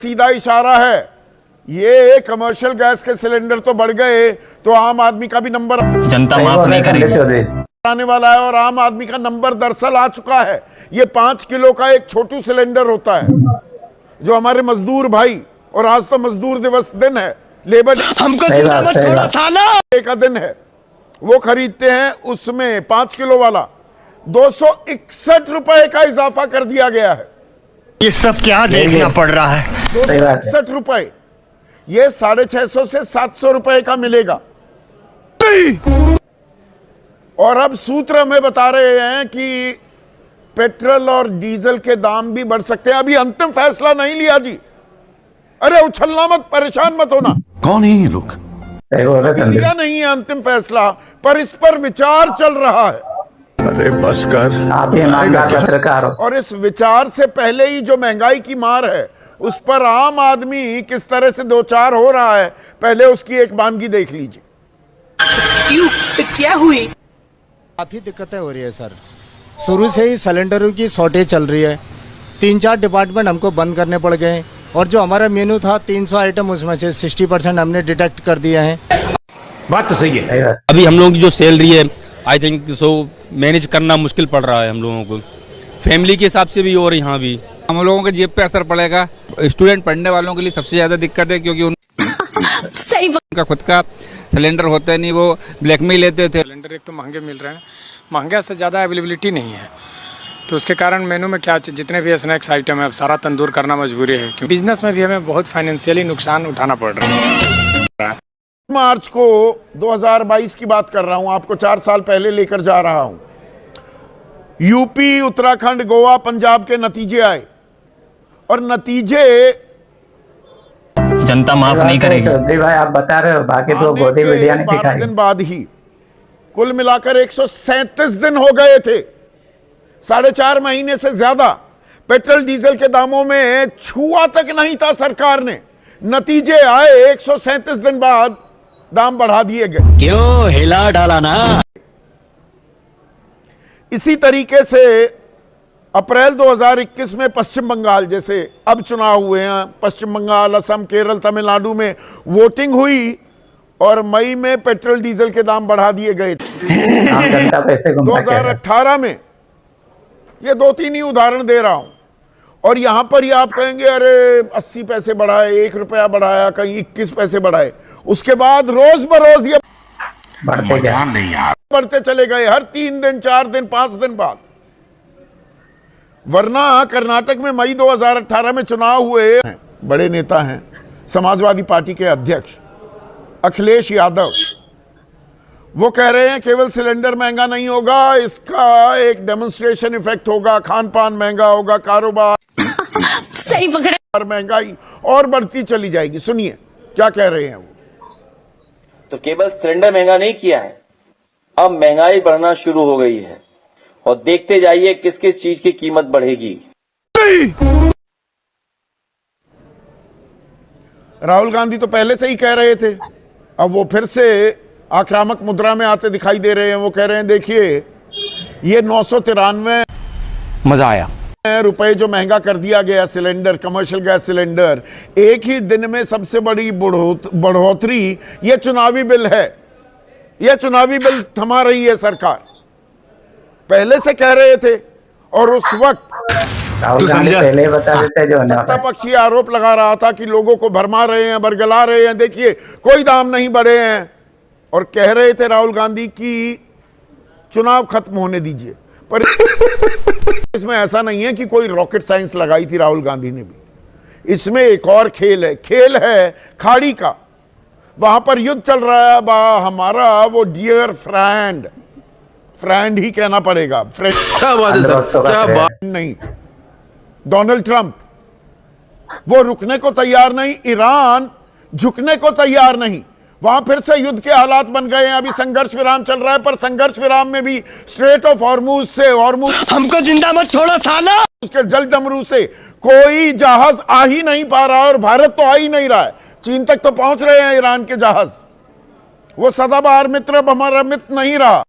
सीधा इशारा है। ये कमर्शियल गैस के सिलेंडर तो बढ़ गए तो आम आदमी का भी नंबर जनता माफ नहीं करेगी आने वाला है, और आम आदमी का नंबर दरअसल आ चुका है। ये 5 किलो का एक छोटू सिलेंडर होता है जो हमारे मजदूर भाई, और आज तो मजदूर दिवस दिन है, लेबर हमको जिंदा मत छोड़ो साला का दिन है, वो खरीदते हैं। उसमें 5 किलो वाला 261 रुपए का इजाफा कर दिया गया है। ये सब क्या देखना पड़ रहा है? 261 रुपए, ये 650 से 700 रुपए का मिलेगा। और अब सूत्र हमें बता रहे हैं कि पेट्रोल और डीजल के दाम भी बढ़ सकते हैं। अभी अंतिम फैसला नहीं लिया जी। अरे उछलना मत, परेशान मत होना। कौन है ये लोग? लिया नहीं है अंतिम फैसला, पर इस पर विचार चल रहा है। अरे बस कर, सरकार। और इस विचार से पहले ही जो महंगाई की मार है उस पर आम आदमी किस तरह से दो चार हो रहा है, पहले उसकी एक वानगी देख लीजिए। क्यों? क्या हुई? काफी दिक्कतें हो रही है सर। शुरू से ही सिलेंडरों की शॉर्टेज चल रही है। 3-4 डिपार्टमेंट हमको बंद करने पड़ गए, और जो हमारा मेनू था 300 आइटम, उसमें से 60% हमने डिटेक्ट कर दिया है। बात तो सही है। अभी हम लोगों की जो सैलरी है आई थिंक सो मैनेज करना मुश्किल पड़ रहा है हम लोगों को, फैमिली के हिसाब से भी और यहाँ भी हम लोगों के जेब पे असर पड़ेगा। स्टूडेंट पढ़ने वालों के लिए सबसे ज़्यादा दिक्कत है, क्योंकि उनका खुद का सिलेंडर होता है नहीं, वो ब्लैक में ही लेते थे। सिलेंडर एक तो महंगे मिल रहे हैं, महंगे से ज़्यादा अवेलेबिलिटी नहीं है, तो उसके कारण मेनू में क्या जितने भी स्नैक्स आइटम है अब सारा तंदूर करना मजबूरी है, क्योंकि बिजनेस में भी हमें बहुत फाइनेंशियली नुकसान उठाना पड़ रहा है। मार्च को 2022 की बात कर रहा हूं, आपको 4 साल पहले लेकर जा रहा हूं। यूपी, उत्तराखंड, गोवा, पंजाब के नतीजे आए, और नतीजे जनता माफ नहीं करेगी। चौधरी भाई आप बता रहे हो, बाकी तो गोदी मीडिया ने दिखाई। दिन बाद ही कुल मिलाकर 137 दिन हो गए थे, 4.5 महीने से ज्यादा पेट्रोल डीजल के दामों में छुआ तक नहीं था सरकार ने। नतीजे आए, 137 दिन बाद दाम बढ़ा दिए गए। क्यों हिला डाला ना? इसी तरीके से अप्रैल 2021 में पश्चिम बंगाल, जैसे अब चुनाव हुए हैं, पश्चिम बंगाल, असम, केरल, तमिलनाडु में वोटिंग हुई, और मई में पेट्रोल डीजल के दाम बढ़ा दिए गए थे। 2018 में, ये 2-3 ही उदाहरण दे रहा हूं, और यहां पर ही आप कहेंगे अरे 80 पैसे बढ़ाए, 1 रुपया बढ़ाया, कहीं 21 पैसे बढ़ाए। उसके बाद रोज बरोज ये बढ़ते चले गए, हर 3 दिन, 4 दिन, 5 दिन बाद। वरना कर्नाटक में मई 2018 में चुनाव हुए, बड़े नेता हैं समाजवादी पार्टी के अध्यक्ष अखिलेश यादव, वो कह रहे हैं केवल सिलेंडर महंगा नहीं होगा, इसका एक डेमोन्स्ट्रेशन इफेक्ट होगा, खान पान महंगा होगा, कारोबार सही पकड़े, महंगाई और बढ़ती चली जाएगी। सुनिए क्या कह रहे हैं वो। तो केवल सिलेंडर महंगा नहीं किया है, अब महंगाई बढ़ना शुरू हो गई है, और देखते जाइए किस किस चीज की कीमत बढ़ेगी। राहुल गांधी तो पहले से ही कह रहे थे, अब वो फिर से आक्रामक मुद्रा में आते दिखाई दे रहे हैं। वो कह रहे हैं देखिए ये 993 मजा आया रुपए जो महंगा कर दिया गया सिलेंडर, कमर्शियल गैस सिलेंडर, एक ही दिन में सबसे बड़ी बढ़ोतरी ये चुनावी बिल है। ये चुनावी बिल थमा रही है सरकार, पहले से कह रहे थे, और उस वक्त पहले बता देते जो सत्ता पक्ष ये आरोप लगा रहा था कि लोगों को भरमा रहे हैं, बरगला रहे हैं, देखिए कोई दाम नहीं बढ़े हैं, और कह रहे थे राहुल गांधी की चुनाव खत्म होने दीजिए। पर इसमें ऐसा नहीं है कि कोई रॉकेट साइंस लगाई थी राहुल गांधी ने भी। इसमें एक और खेल है खाड़ी का। वहां पर युद्ध चल रहा है हमारा वो डियर फ्रेंड ही कहना पड़ेगा, फ्रेंड क्या बात है सर, क्या बात नहीं, डोनाल्ड ट्रंप, वो रुकने को तैयार नहीं, ईरान झुकने को तैयार नहीं। वहां फिर से युद्ध के हालात बन गए हैं। अभी संघर्ष विराम चल रहा है, पर संघर्ष विराम में भी स्ट्रेट ऑफ हॉर्मुज से, हमको जिंदा मत छोड़ो साला, उसके जल डमरू से कोई जहाज आ ही नहीं पा रहा, और भारत तो आ ही नहीं रहा है। चीन तक तो पहुंच रहे हैं ईरान के जहाज। वो सदाबहार मित्र अब हमारा मित्र नहीं रहा।